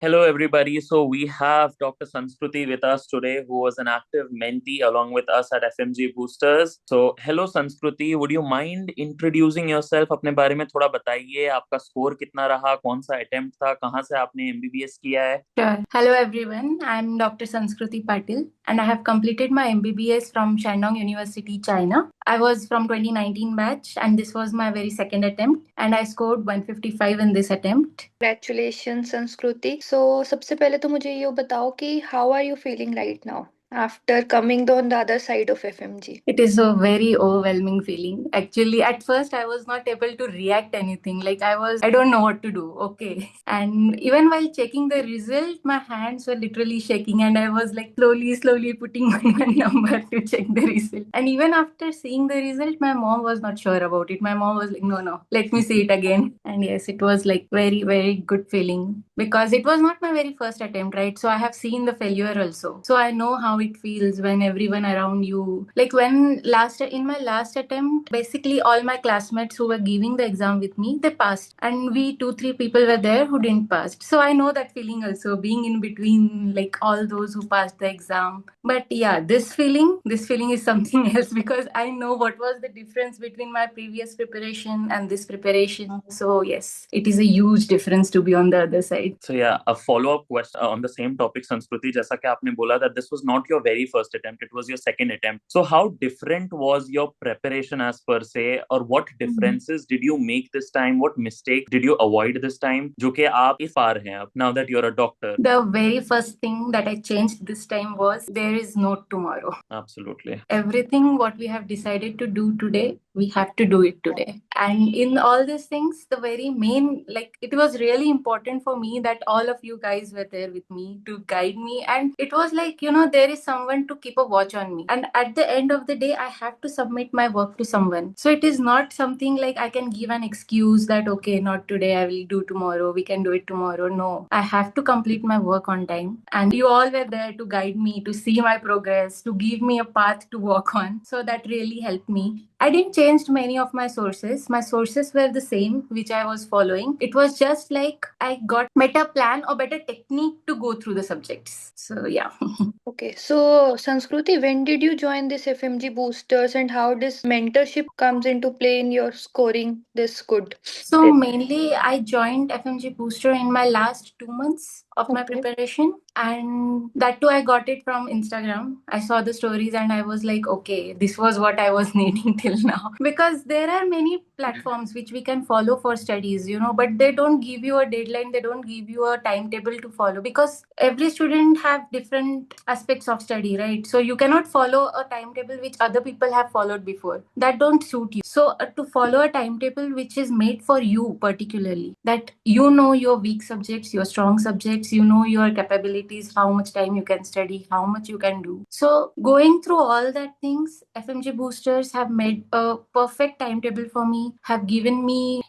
Hello, everybody. So we have Dr. Sanskruti with us today, who was an active mentee along with us at FMG Boosters. So, hello, Sanskruti. Would you mind introducing yourself? अपने बारे में थोड़ा बताइए. आपका score कितना रहा? कौन सा अटेम्प्ट था? कहाँ से आपने MBBS किया है? Sure. Hello everyone, I'm Dr. Sanskruti Patil and I have completed my MBBS from Shandong University, China. I was from 2019 batch and this was my very second attempt and I scored 155 in this attempt. Congratulations, Sanskruti. So, सबसे पहले तो मुझे ये बताओ कि how are you feeling right now after coming on the other side of FMG? It is a very overwhelming feeling. Actually, at first I was not able to react anything. I don't know what to do. Okay. And even while checking the result, my hands were literally shaking and I was like slowly putting my one number to check the result. And even after seeing the result, my mom was not sure about it. My mom was like, no, let me see it again. And yes, it was like very good feeling because it was not my very first attempt, right? So I have seen the failure also. So I know how it feels when everyone around you, like when in my last attempt, basically all my classmates who were giving the exam with me, they passed. And we 2-3 people were there who didn't pass. So I know that feeling also, being in between like all those who passed the exam. But yeah, this feeling is something else because I know what was the difference between my previous preparation and this preparation. So yes, it is a huge difference to be on the other side. So yeah, a follow-up question on the same topic, Sanskruti. जैसा कि आपने बोला that this was not your very first attempt, it was your second attempt. So how different was your preparation as per se, or what differences did you make this time? What mistake did you avoid this time? जो कि आप इस पार हैं अब, now that you're a doctor. The very first thing that I changed this time was there is no tomorrow. Absolutely. Everything what we have decided to do today, we have to do it today. And in all these things, the very main, like it was really important for me that all of you guys were there with me to guide me. And it was like, there is someone to keep a watch on me. And at the end of the day, I have to submit my work to someone. So it is not something like I can give an excuse that, okay, not today, I will do tomorrow, we can do it tomorrow. No, I have to complete my work on time. And you all were there to guide me, to see my progress, to give me a path to walk on. So that really helped me. I didn't change many of my sources. My sources were the same, which I was following. It was just like I got better plan or better technique to go through the subjects. So yeah. Okay, so Sanskruti, when did you join this FMG boosters and how this mentorship comes into play in your scoring this good? So mainly I joined FMG Booster in my last 2 months of my Okay. preparation, and that too I got it from Instagram. I saw the stories and I was like, okay, this was what I was needing till now. Because there are many platforms which we can follow for studies, but they don't give you a deadline, they don't give you a timetable to follow because every student have different aspects of study, right? So you cannot follow a timetable which other people have followed before. That don't suit you. So to follow a timetable which is made for you particularly, that you know your weak subjects, your strong subjects, you know your capabilities, how much time you can study, how much you can do. So going through all that things, FMG boosters have made a perfect timetable for me, have given me,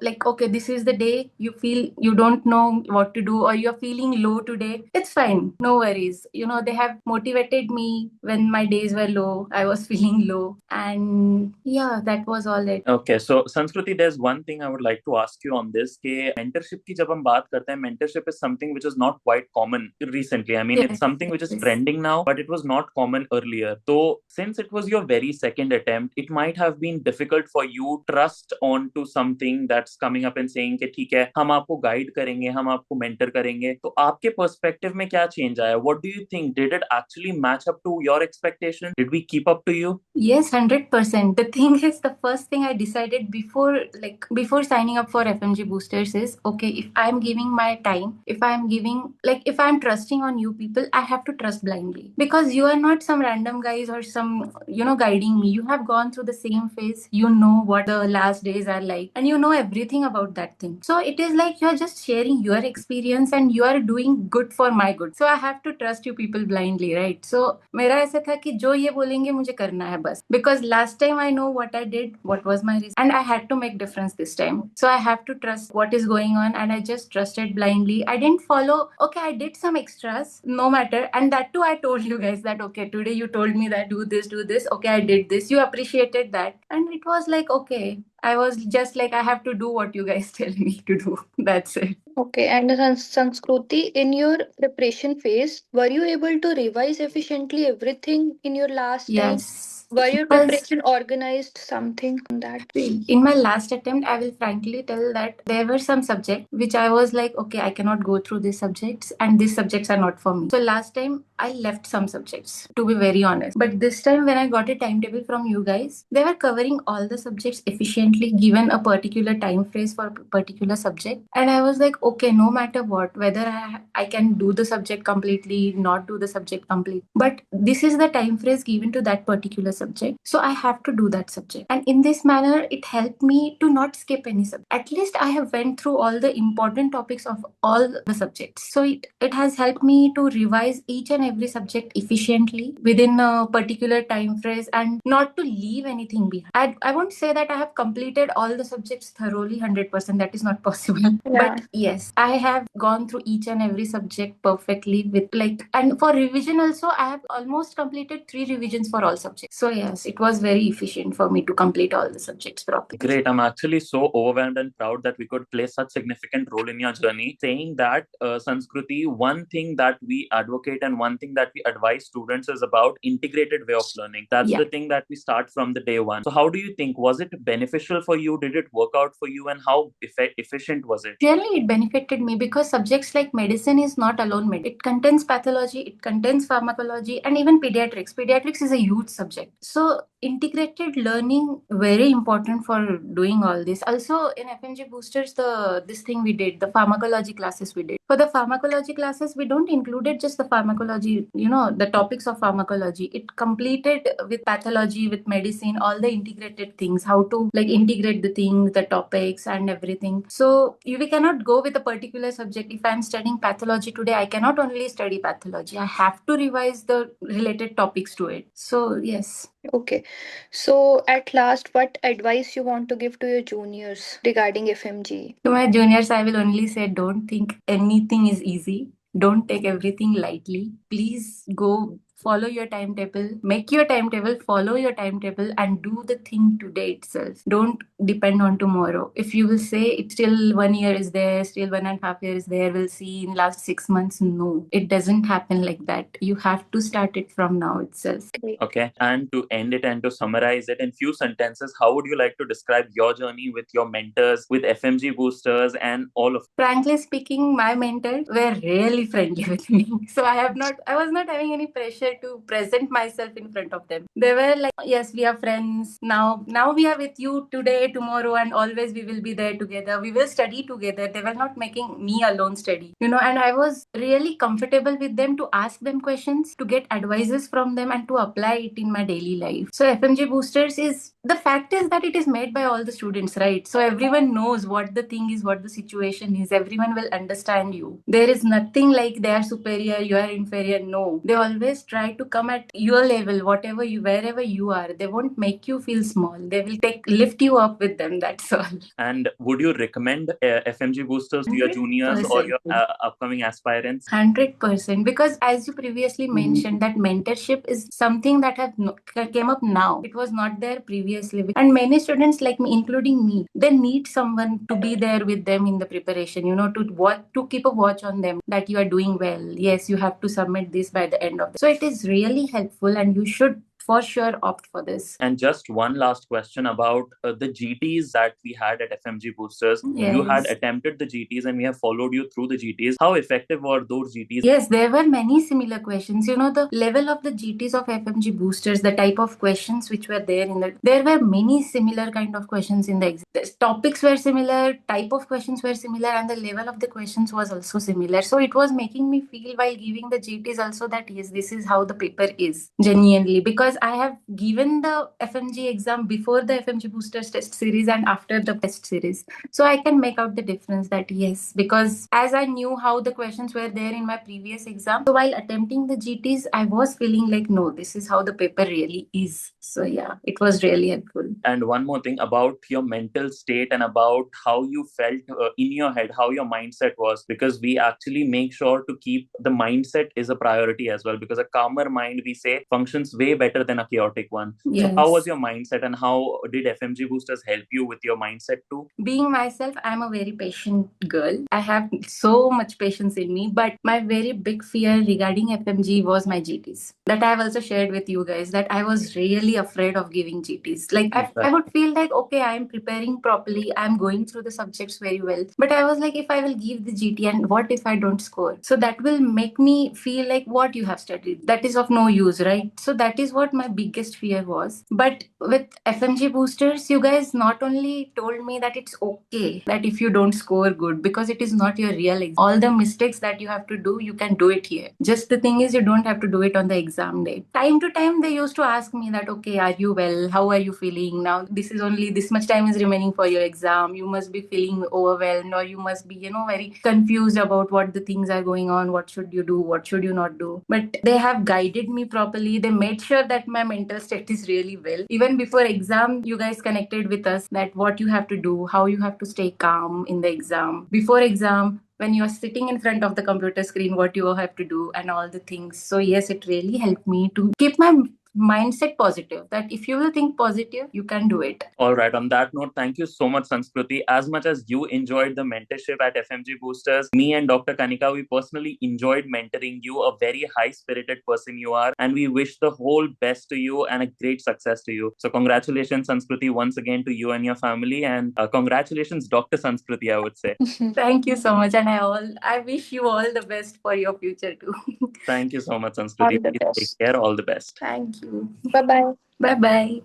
like, okay, this is the day you feel you don't know what to do or you're feeling low today. It's fine. No worries. They have motivated me when my days were low. I was feeling low. And yeah, that was all it. Okay, so Sanskriti, there's one thing I would like to ask you on this कि mentorship की जब हम बात करते हैं, mentorship is something which is not quite common recently. I mean, Yes, it's something which is yes. trending now, but it was not common earlier. So since it was your very second attempt, it might have been difficult for you to trust onto something that's coming up and saying कि ठीक है, हम आपको guide करेंगे, हम आपको mentor करेंगे. तो आपके perspective में क्या change आया? What do you think? Did it actually match up to your expectation? Did we keep up to you? Yes, 100%. The thing is, the first thing I decided before signing up for FMG boosters is, okay, if I'm giving my time, if I'm trusting on you people, I have to trust blindly because you are not some random guys or some, guiding me. You have gone through the same phase. You know what the last days are like and you know everything about that thing. So it is like you're just sharing your experience and you are doing good for my good. So I have to trust you people blindly, right? So मेरा ऐसा था कि जो ये बोलेंगे मुझे करना है बस because last time I know what I did, what was my reason, and I had to make difference this time. So I have to trust what is going on, and I just trusted blindly. I didn't follow. Okay, I did some extras, no matter, and that too I told you guys that okay, today you told me that do this. Okay, I did this. You appreciated that, and it was like okay, I was just like, I have to do what you guys tell me to do. That's it. Okay, and Sanskruti, in your preparation phase, were you able to revise efficiently everything in your last time? Yes. Were your Because preparation organized something on that? see, in my last attempt, I will frankly tell that there were some subjects which I was like, okay, I cannot go through these subjects and these subjects are not for me. So last time I left some subjects, to be very honest. But this time when I got a timetable from you guys, they were covering all the subjects efficiently given a particular time phrase for a particular subject. And I was like, okay, no matter what, whether I can do the subject completely, not do the subject completely. But this is the time phrase given to that particular subject. So I have to do that subject. And in this manner, it helped me to not skip any subject. At least I have went through all the important topics of all the subjects. So it has helped me to revise each and every subject efficiently within a particular time phrase and not to leave anything behind. I won't say that I have completed all the subjects thoroughly 100%. That is not possible. Yeah. But yes, I have gone through each and every subject perfectly with like, and for revision also, I have almost completed 3 revisions for all subjects. So yes, it was very efficient for me to complete all the subjects properly. Great. I'm actually so overwhelmed and proud that we could play such significant role in your journey. Saying that, Sanskruti, one thing that we advocate and one thing that we advise students is about integrated way of learning. That's Yeah. the thing that we start from the day one. So how do you think? Was it beneficial for you? Did it work out for you? And how efficient was it? Really, it benefited me because subjects like medicine is not alone med. It contains pathology, it contains pharmacology, and even pediatrics. Pediatrics is a huge subject. So integrated learning very important for doing all this. Also in FMG boosters, this thing we did, the pharmacology classes we did. For the pharmacology classes, we don't included just the pharmacology, the topics of pharmacology. It completed with pathology, with medicine, all the integrated things, how to like integrate the things, the topics and everything. So we cannot go with a particular subject. If I'm studying pathology today, I cannot only study pathology. I have to revise the related topics to it. So yes. Okay. So at last, what advice you want to give to your juniors regarding FMG? To my juniors, I will only say don't think anything is easy. Don't take everything lightly. Please go follow your timetable, make your timetable, follow your timetable, and do the thing today itself. Don't depend on tomorrow. If you will say it's still 1 year is there, still 1.5 years is there, we'll see in last 6 months. No, it doesn't happen like that. You have to start it from now itself. Great. Okay. And to end it and to summarize it in few sentences, how would you like to describe your journey with your mentors, with FMG boosters, and all of? Frankly speaking, my mentors were really friendly with me. So I was not having any pressure to present myself in front of them. They were like, yes, we are friends. Now we are with you today, tomorrow, and always we will be there together. We will study together. They were not making me alone study. And I was really comfortable with them to ask them questions, to get advices from them, and to apply it in my daily life. So FMG Boosters is, the fact is that it is made by all the students, right? So everyone knows what the thing is, what the situation is. Everyone will understand you. There is nothing like they are superior, you are inferior. No, they always try to come at your level, wherever you are. They won't make you feel small. They will lift you up with them. That's all. And would you recommend FMG boosters to your juniors or your upcoming aspirants? 100%, because as you previously mentioned, that mentorship is something that came up now. It was not there previously, and many students like me, including me, they need someone to be there with them in the preparation. To keep a watch on them that you are doing well. Yes, you have to submit this by the end of the. So it is really helpful, and you should for sure opt for this. And just one last question about the GTs that we had at FMG Boosters. Yes. You had attempted the GTs and we have followed you through the GTs. How effective were those GTs? Yes, there were many similar questions. The level of the GTs of FMG Boosters, the type of questions which were there there were many similar kind of questions in the exam. The topics were similar, type of questions were similar, and the level of the questions was also similar. So it was making me feel while giving the GTs also that yes, this is how the paper is genuinely, because I have given the FMG exam before the FMG Boosters test series and after the test series. So I can make out the difference that yes, because as I knew how the questions were there in my previous exam, so while attempting the GTs, I was feeling like, no, this is how the paper really is. So yeah, it was really helpful. And one more thing about your mental state and about how you felt in your head, how your mindset was, because we actually make sure to keep the mindset is a priority as well, because a calmer mind, we say, functions way better than a chaotic one. Yes. So how was your mindset, and how did FMG boosters help you with your mindset too? Being myself, I'm a very patient girl. I have so much patience in me, but my very big fear regarding FMG was my GTs. That I have also shared with you guys, that I was really afraid of giving GTs. Like I would feel like, okay, I'm preparing properly, I'm going through the subjects very well. But I was like, if I will give the GT and what if I don't score? So that will make me feel like what you have studied, that is of no use, right? So that is what my biggest fear was. But with FMG boosters, you guys not only told me that it's okay that if you don't score good, because it is not your real exam. All the mistakes that you have to do, you can do it here. Just the thing is, you don't have to do it on the exam day. Time to time, they used to ask me that, okay, are you well? How are you feeling? Now, this is only this much time is remaining for your exam. You must be feeling overwhelmed, or you must be, very confused about what the things are going on. What should you do? What should you not do? But they have guided me properly. They made sure that my mental state is really well. Even before exam, you guys connected with us that what you have to do, how you have to stay calm in the exam. Before exam, when you are sitting in front of the computer screen, what you have to do and all the things. So yes, it really helped me to keep my mindset positive, that if you will think positive, you can do it. All right. On that note, thank you so much, Sanskruti. As much as you enjoyed the mentorship at FMG Boosters, me and Dr. Kanika, we personally enjoyed mentoring you. A very high-spirited person you are, and we wish the whole best to you and a great success to you. So congratulations, Sanskruti, once again to you and your family, and congratulations, Dr. Sanskruti, I would say. Thank you so much, and I wish you all the best for your future too. Thank you so much, All Sanskruti. the Please take best. care. All the best. Thank you. Bye bye. Bye bye.